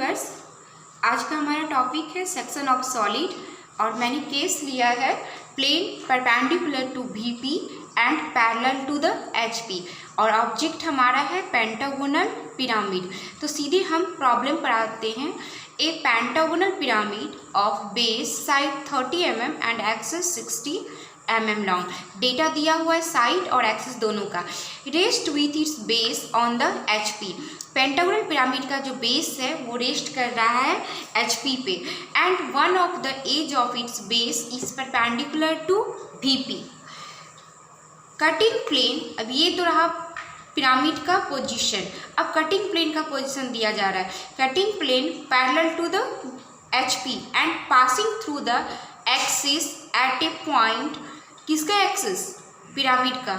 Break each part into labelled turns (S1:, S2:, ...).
S1: Viewers, आज का हमारा टॉपिक है सेक्शन ऑफ सॉलिड और मैंने केस लिया है plane perpendicular to VP and parallel to the HP और ऑब्जेक्ट हमारा है पेंटागोनल पिरामिड। तो सीधे हम प्रॉब्लम पर आते हैं। A pentagonal pyramid of base side 30 mm and axis 60 mm long. Data दिया हुआ है साइड और एक्सेस दोनों का। Rest with its base on the HP. Pentagonal pyramid का जो बेस है वो रेस्ट कर रहा है एचपी पे and one of the edge of its base is perpendicular to VP. Cutting plane, अब ये तो रहा पिरामिड का पोजीशन। अब कटिंग प्लेन का पोजीशन दिया जा रहा है। Cutting plane parallel to the HP and passing through the axis at a point, किसका एक्सिस? पिरामिड का,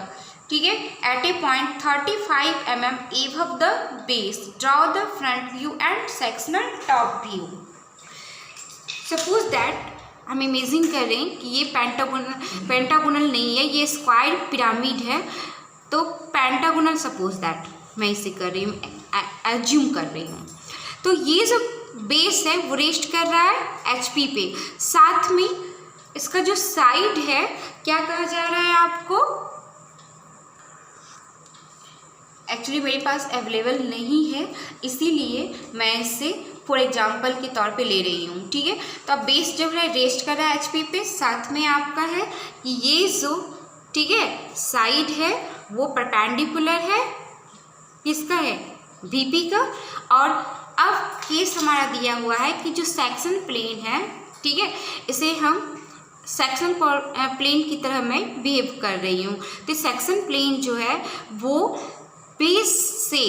S1: ठीक है, at a point 35 mm above the base. Draw the front view and sectional top view. Suppose that हम imagine कर रहे हैं कि ये पेंटागोनल नहीं है, ये स्क्वायर पिरामिड है। तो पेंटागोनल सपोज दैट मैं इसे कर रही हूँ, एज्यूम कर रही हूँ। तो ये जो बेस है वो रेस्ट कर रहा है एचपी पे। साथ में इसका जो साइड है क्या कहा जा रहा है आपको? एक्चुअली मेरे पास अवेलेबल नहीं है, इसीलिए मैं इसे फॉर एग्जांपल के तौर पे ले रही हूँ, ठीक है। तो अब बेस जो है रेस्ट कर रहा है एचपी पे। साथ में आपका है कि ये जो, ठीक है, साइड है वो परपेंडिकुलर है, किसका है? वीपी का। और अब केस हमारा दिया हुआ है कि जो सेक्शन प्लेन है, ठीक है, इसे हम सेक्शन प्लेन की तरह मैं बिहेव कर रही हूँ। तो सेक्शन प्लेन जो है वो बेस से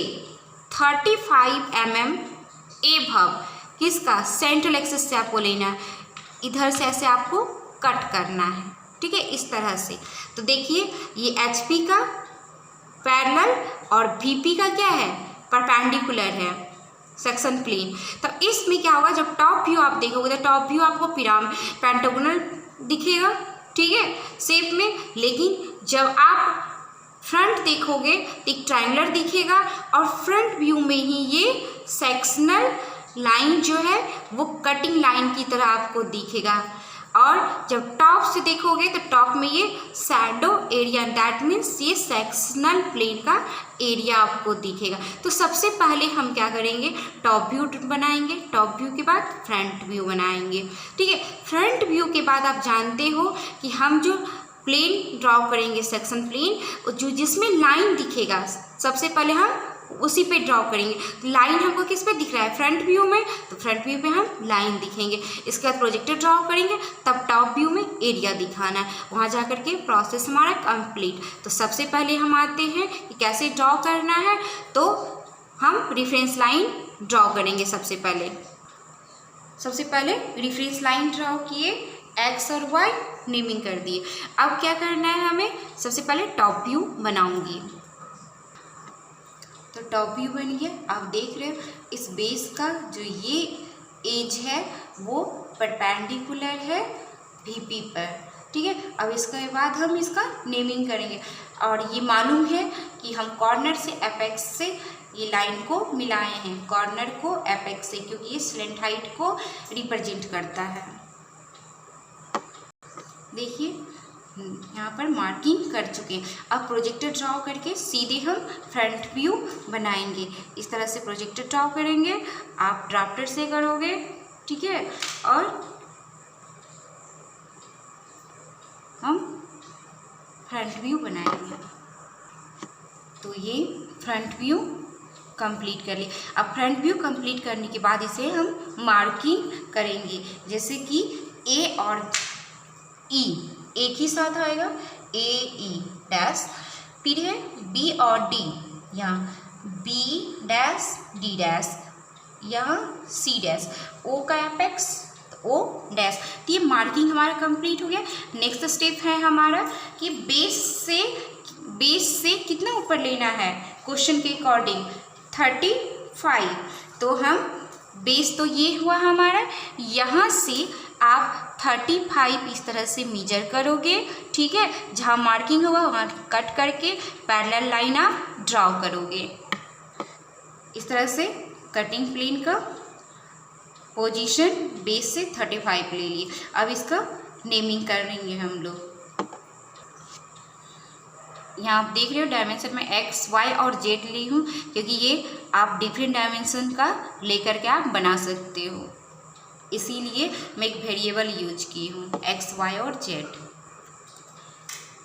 S1: 35 mm एबव, किसका? सेंट्रल एक्सिस से आपको लेना है, इधर से ऐसे आपको कट करना है, ठीक है, इस तरह से। तो देखिए ये एचपी का पैरेलल और वीपी का क्या है? परपेंडिकुलर है सेक्शन प्लेन। तो इसमें क्या होगा, जब टॉप व्यू आप देखोगे तो टॉप व्यू आपको पेंटागोनल दिखेगा, ठीक है, शेप में। लेकिन जब आप फ्रंट देखोगे तो एक ट्रायंगुलर दिखेगा और फ्रंट व्यू में ही ये सेक्शनल लाइन जो है वो कटिंग लाइन की तरह आपको दिखेगा। और जब टॉप से देखोगे तो टॉप में ये शैडो एरिया, दैट मीन्स ये सेक्शनल प्लेन का एरिया आपको दिखेगा। तो सबसे पहले हम क्या करेंगे? टॉप व्यू बनाएंगे, टॉप व्यू के बाद फ्रंट व्यू बनाएंगे, ठीक है। फ्रंट व्यू के बाद आप जानते हो कि हम जो प्लेन ड्रॉ करेंगे, सेक्शन प्लेन, जो जिसमें लाइन दिखेगा, सबसे पहले हम उसी पे ड्रॉ करेंगे। लाइन हमको किस पे दिख रहा है? फ्रंट व्यू में। तो फ्रंट व्यू पे हम लाइन दिखेंगे। इसके बाद प्रोजेक्टर ड्रॉ करेंगे, तब टॉप व्यू में एरिया दिखाना है। वहाँ जा कर के प्रोसेस हमारा कंप्लीट। तो सबसे पहले हम आते हैं कि कैसे ड्रॉ करना है। तो हम रेफरेंस लाइन ड्रॉ करेंगे। सबसे पहले रेफरेंस लाइन ड्रॉ किए, एक्स और वाई नेमिंग कर दिए। अब क्या करना है हमें? सबसे पहले टॉप व्यू बनाऊंगी। तो टॉप व्यू बन गया। आप देख रहे हो इस बेस का जो ये एज है वो परपेंडिकुलर है वीपी पर, ठीक है। अब इसके बाद हम इसका नेमिंग करेंगे। और ये मालूम है कि हम कॉर्नर से एपेक्स से ये लाइन को मिलाए हैं, कॉर्नर को एपेक्स से, क्योंकि ये स्लेंट हाइट को रिप्रेजेंट करता है। देखिए यहाँ पर मार्किंग कर चुके हैं। अब प्रोजेक्टर ड्रॉ करके सीधे हम फ्रंट व्यू बनाएंगे। इस तरह से प्रोजेक्टर ड्रॉ करेंगे, आप ड्राफ्टर से करोगे, ठीक है। और हम फ्रंट व्यू बनाएंगे। तो ये फ्रंट व्यू कंप्लीट कर लिया। अब फ्रंट व्यू कंप्लीट करने के बाद इसे हम मार्किंग करेंगे, जैसे कि ए और ई एक ही साथ आएगा, ए ई डैश। फिर है बी और डी, यहाँ बी डैश डी डैश, यहाँ सी डैश, ओ का एपेक्स ओ डैश। तो ये मार्किंग हमारा कंप्लीट हो गया। नेक्स्ट स्टेप है हमारा कि बेस से कितना ऊपर लेना है क्वेश्चन के अकॉर्डिंग? 35। तो हम बेस तो ये हुआ हमारा, यहाँ से आप 35 इस तरह से मेजर करोगे, ठीक है। जहाँ मार्किंग होगा वहाँ कट करके पैरेलल लाइन आप ड्रॉ करोगे। इस तरह से कटिंग प्लेन का पोजीशन बेस से 35 ले लिए। अब इसका नेमिंग करेंगे हम लोग। यहाँ आप देख रहे हो डायमेंशन में एक्स वाई और जेड ली हूँ, क्योंकि ये आप डिफरेंट डायमेंशन का लेकर के आप बना सकते हो, इसीलिए मैं एक वेरिएबल यूज की हूँ एक्स वाई और जेड।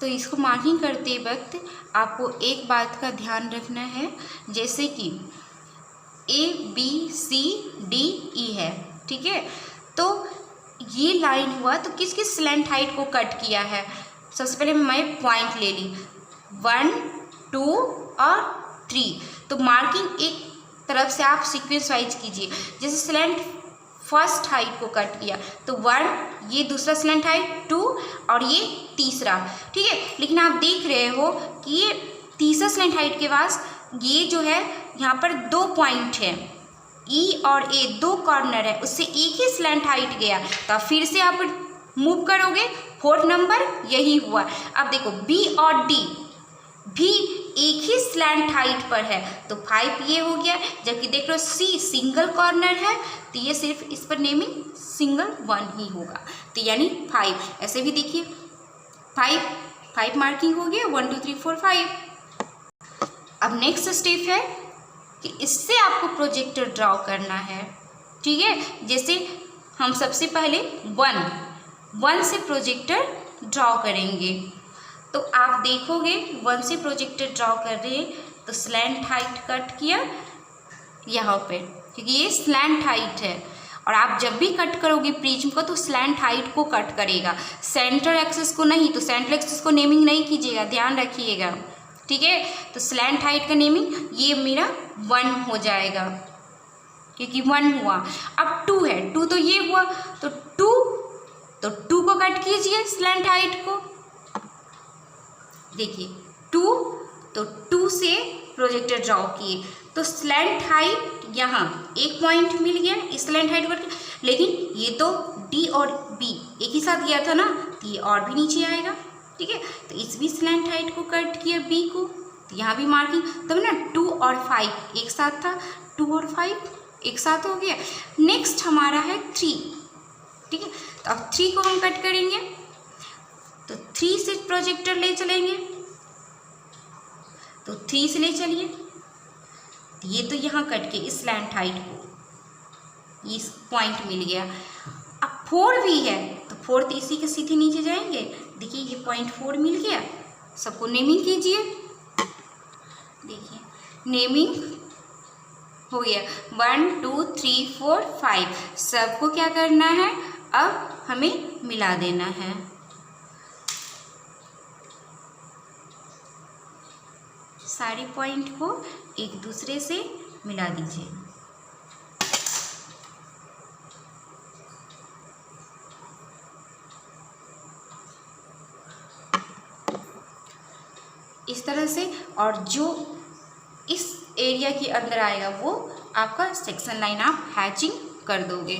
S1: तो इसको मार्किंग करते वक्त आपको एक बात का ध्यान रखना है, जैसे कि A B C D E है, ठीक है। तो ये लाइन हुआ तो किस किस स्लैंट हाइट को कट किया है। सबसे पहले मैं पॉइंट ले ली 1 2 और 3। तो मार्किंग एक तरफ से आप सीक्वेंस वाइज कीजिए। जैसे स्लैंट फर्स्ट हाइट को कट किया तो 1, ये दूसरा स्लैंट हाइट 2 और ये तीसरा, ठीक है। लेकिन आप देख रहे हो कि ये तीसरा स्लैंट हाइट के पास ये जो है यहाँ पर 2 पॉइंट है, ई और ए 2 कॉर्नर है, उससे एक ही स्लैंट हाइट गया। तो फिर से आप मूव करोगे, 4th नंबर यही हुआ। अब देखो बी और डी भी एक ही स्लैंट हाइट पर है, तो 5 ये हो गया। जबकि देख लो सी सिंगल कॉर्नर है, तो ये सिर्फ इस पर नेमिंग सिंगल 1 ही होगा, तो यानी 5। ऐसे भी देखिए 5 मार्किंग हो गया, 1 2 3 4 5। अब नेक्स्ट स्टेप है कि इससे आपको प्रोजेक्टर ड्रॉ करना है, ठीक है। जैसे हम सबसे पहले 1 से प्रोजेक्टर ड्रॉ करेंगे। तो आप देखोगे 1 से प्रोजेक्टर ड्रॉ कर रहे हैं तो स्लैंट हाइट कट किया यहाँ पे, क्योंकि ये स्लैंट हाइट है। और आप जब भी कट करोगे प्रिज्म को तो स्लैंट हाइट को कट करेगा, सेंटर एक्सिस को नहीं। तो सेंटर एक्सिस को नेमिंग नहीं कीजिएगा, ध्यान रखिएगा, ठीक है। तो स्लैंट हाइट का नेमिंग ये मेरा 1 हो जाएगा, क्योंकि 1 हुआ। अब 2 है, 2 तो ये हुआ, तो 2 को कट कीजिए स्लैंट हाइट को। देखिए 2, तो 2 से प्रोजेक्टर ड्रॉ किए तो स्लैंट हाइट यहाँ एक पॉइंट मिल गया इस स्लैंट हाइट पर। लेकिन ये तो डी और बी एक ही साथ गया था ना, तो ये और भी नीचे आएगा, ठीक है। तो इस भी स्लैंट हाइट को कट किया बी को, तो यहाँ भी मार्किंग तब ना 2 और 5 एक साथ था, 2 और 5 एक साथ हो गया। नेक्स्ट हमारा है 3, ठीक है। तो अब 3 को हम कट करेंगे, तो 3 से प्रोजेक्टर ले चलेंगे, तो 3 से ले चलिए। ये तो यहाँ कट के इस स्लैंट हाइट को इस पॉइंट मिल गया। अब 4 भी है, तो 4 तो इसी के सीधे नीचे जाएंगे। देखिए ये पॉइंट 4 मिल गया। सबको नेमिंग कीजिए। देखिए नेमिंग हो गया 1 2 3 4 5। सबको क्या करना है, अब हमें मिला देना है। सारे पॉइंट को एक दूसरे से मिला दीजिए। इस तरह से, और जो इस एरिया के अंदर आएगा वो आपका सेक्शन लाइन आप हैचिंग कर दोगे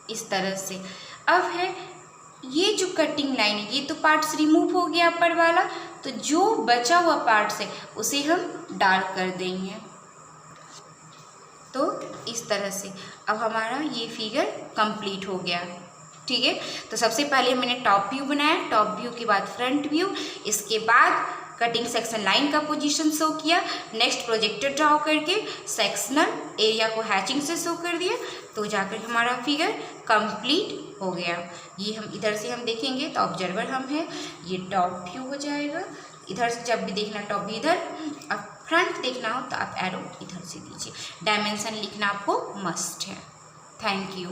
S1: इस तरह से। अब है ये जो कटिंग लाइन है, ये तो पार्ट्स रिमूव हो गया अपर वाला, तो जो बचा हुआ पार्ट्स है उसे हम डार्क कर देंगे। तो इस तरह से अब हमारा ये फिगर कंप्लीट हो गया, ठीक है। तो सबसे पहले मैंने टॉप व्यू बनाया, टॉप व्यू के बाद फ्रंट व्यू, इसके बाद कटिंग सेक्शन लाइन का पोजीशन शो किया, नेक्स्ट प्रोजेक्टर ड्रॉ करके सेक्शनल एरिया को हैचिंग से शो कर दिया, तो जाकर हमारा फिगर कंप्लीट हो गया। ये हम इधर से हम देखेंगे तो ऑब्जर्वर हम है, ये टॉप व्यू हो जाएगा। इधर से जब भी देखना टॉप व्यू इधर, अब फ्रंट देखना हो तो आप एरो इधर से दीजिए। डायमेंशन लिखना आपको मस्ट है। Thank you.